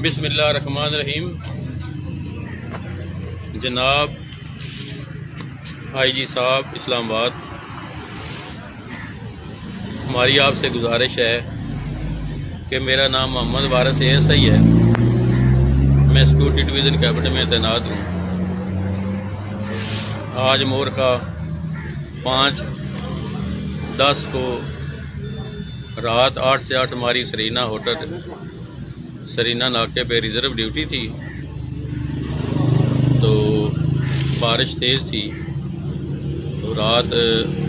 बिस्मिल्लाहिर्रहमानिर्रहीम। जनाब IG साहब इस्लामाबाद, हमारी आपसे गुजारिश है कि मेरा नाम मोहम्मद वारिस ASI है। मैं सिक्योरिटी डिवीज़न कैबिनेट में तैनात हूँ। आज मोर का 5-10 को रात 8 से 8 हमारी सरीना होटल सरीना नाके पे रिज़र्व ड्यूटी थी, तो बारिश तेज़ थी। तो रात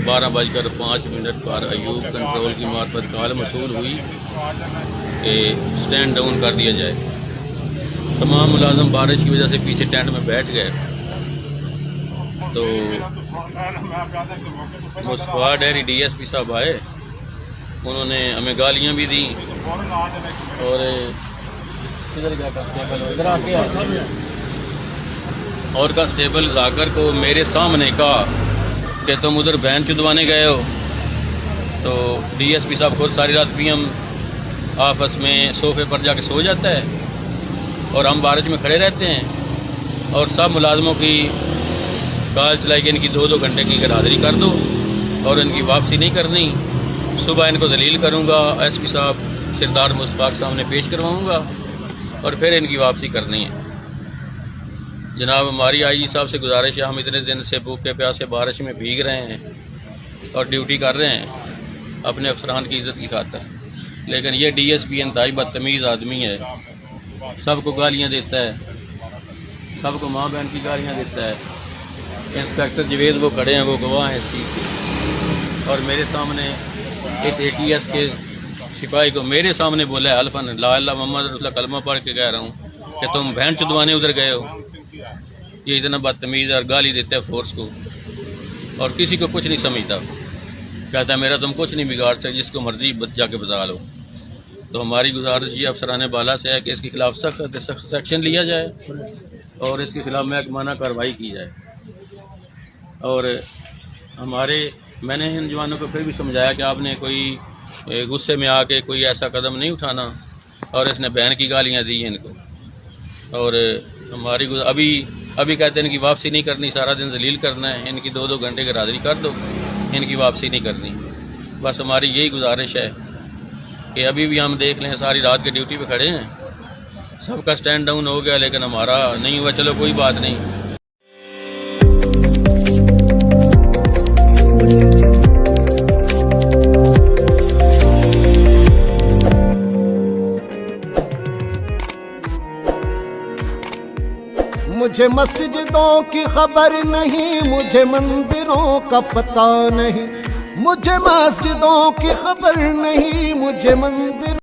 12:05 पर अयूब कंट्रोल की मार्फत कॉल मसूल हुई कि स्टैंड डाउन कर दिया जाए। तमाम मुलाजम बारिश की वजह से पीछे टेंट में बैठ गए। तो मुस्तफा डेयरी DSP साहब आए, उन्होंने हमें गालियाँ भी दी और कांस्टेबल जाकर को मेरे सामने कहा कि तुम उधर बहन चुदवाने गए हो। तो DSP साहब खुद सारी रात PM ऑफिस में सोफे पर जाके सो जाता है और हम बारिश में खड़े रहते हैं। और सब मुलाजमों की कॉल चलाई कि इनकी 2-2 घंटे की हाज़िरी कर दो और इनकी वापसी नहीं करनी। सुबह इनको दलील करूँगा, SP साहब सरदार मुस्तफा के सामने पेश करवाऊँगा और फिर इनकी वापसी करनी है। जनाब हमारी IG साहब से गुजारिश है, हम इतने दिन से भूखे प्यासे बारिश में भीग रहे हैं और ड्यूटी कर रहे हैं अपने अफसरान की इज़्ज़त की खातिर, लेकिन ये DSP इंतहाई बदतमीज़ आदमी है। सबको गालियाँ देता है, सबको माँ बहन की गालियाँ देता है। इंस्पेक्टर जवेद वो खड़े हैं, वो गवाह हैं इस चीज़ के। और मेरे सामने इस ATS के सिपाही को मेरे सामने बोला है अल्फन ला इलाहा मोहम्मद रसूलुल्लाह कलमा पढ़ के कह रहा हूँ कि तुम बहन चुदवाने उधर गए हो। ये इतना बदतमीज़ और गाली देता है फोर्स को और किसी को कुछ नहीं समझता। कहता है मेरा तुम कुछ नहीं बिगाड़ सकते, जिसको मर्जी जाके बता लो। तो हमारी गुजारिश ये अफसरान बाला से है कि इसके खिलाफ सख्त एक्शन लिया जाए और इसके खिलाफ महकमाना कार्रवाई की जाए। और मैंने इन जवानों को फिर भी समझाया कि आपने कोई गुस्से में आके कोई ऐसा कदम नहीं उठाना, और इसने बहन की गालियाँ दी इनको। और हमारी अभी कहते हैं इनकी वापसी नहीं करनी, सारा दिन जलील करना है, इनकी 2-2 घंटे की हाज़िरी कर दो, इनकी वापसी नहीं करनी। बस हमारी यही गुजारिश है कि अभी भी हम देख लें, सारी रात के ड्यूटी पे खड़े हैं, सबका स्टैंड डाउन हो गया लेकिन हमारा नहीं हुआ। चलो कोई बात नहीं। मुझे मस्जिदों की खबर नहीं, मुझे मंदिरों का पता नहीं, मुझे मस्जिदों की खबर नहीं, मुझे मंदिर